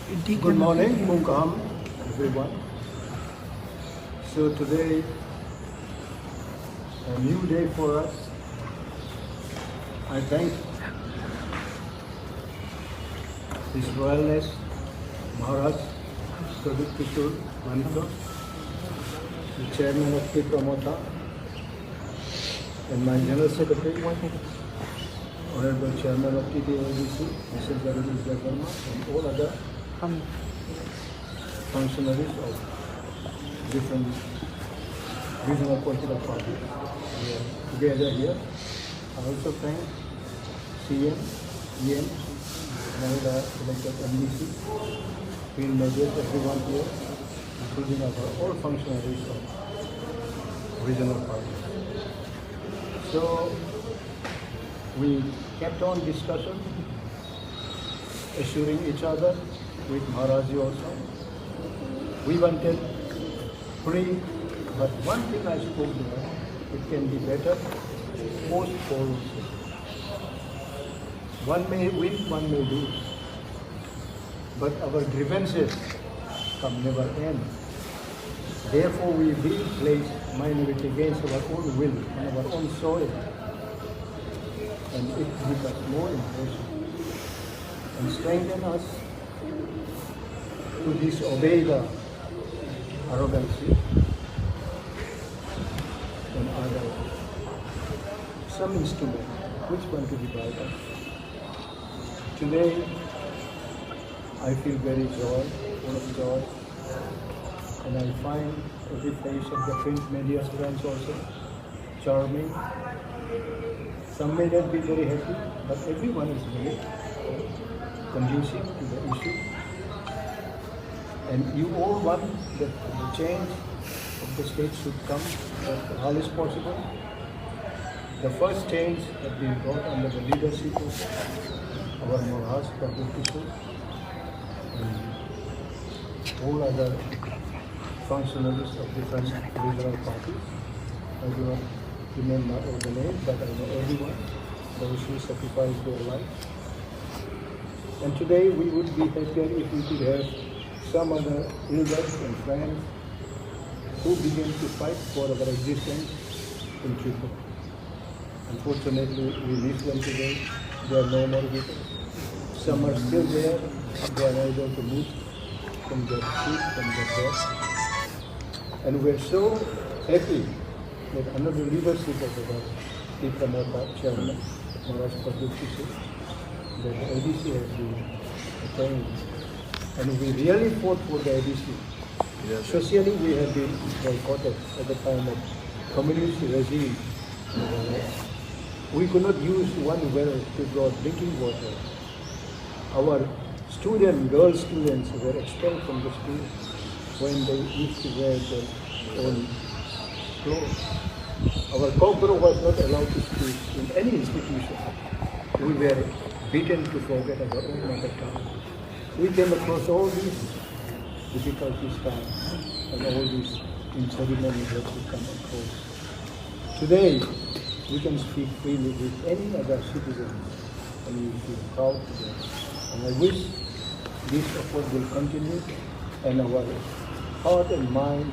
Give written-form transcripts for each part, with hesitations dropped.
Good morning, Mungkam, everyone. So today, a new day for us. I thank His Royalness Maharaj Pradip Kishore Manikar, the Chairman of K. Pramotha, and my General Secretary, Honorable Chairman of TTADC, Mr. Jagadish Verma, and all other functionaries of different regional political parties. We are together here. I also thank CM, EM, and the elected MDC, Green Majors, everyone here, including all functionaries of regional parties. So we kept on discussion, assuring each other with Maharaji also. We wanted free, but one thing I spoke to her, it can be better post-poll. One may win, one may lose, but our grievances come never end. Therefore, we will place minority against our own will on our own soil, and it gives us more impression and strengthen us to disobey the arrogancy and other some instrument which want to divide us. Today, I feel very full of joy, and I find every face of the print media friends also charming. Some may not be very happy, but everyone is very conducive to the issue. And you all want that the change of the state should come as all is possible. The first change has been brought under the leadership of our Maharaj Pradip Kishore and all other functionaries of different regional parties. I do not remember all the names, but I know everyone, those who sacrificed their life. And today we would be happier if we could have some other elders and friends who began to fight for our existence in Tripura. Unfortunately, we miss them today. They are no more with us. Some are still there. They are able to move from their seat, from their death. And we are so happy that under the leadership of our K. Pramotha Chairman, Maharaj Pradip Kishore, that the ADC has been attained. And we really fought for the ADC. Yes. Socially, we have been boycotted at the time of communist regime. We could not use one well to draw drinking water. Our girl students were expelled from the school when they used to wear their own clothes. Our cockroach was not allowed to speak in any institution. We were beaten to forget our own mother tongue. We came across all these difficulties and all these impediments that we come across. Today, we can speak freely with any other citizen, and we feel proud today. And I wish this effort will continue, and our heart and mind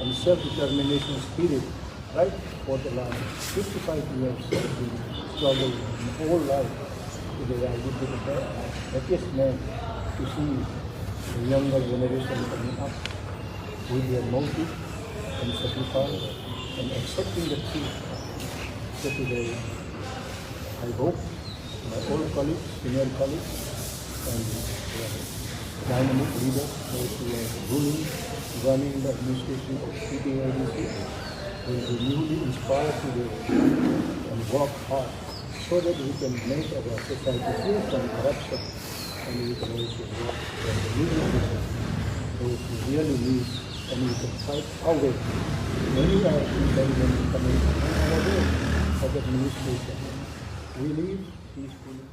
and self-determination spirit right for the last 55 years have been struggling in whole life. Today I would be the happiest man to see the younger generation coming up with their motive and sacrifice and accepting the truth. So today, I hope my old colleagues, senior colleagues, and dynamic leaders, those who are running the administration of TTADC, will be newly inspired today and work hard so that we can make our society free from corruption, and we can also work for the needy people, those who really need, and we can fight our way. Many are intelligent coming on our way of administration. We live peacefully.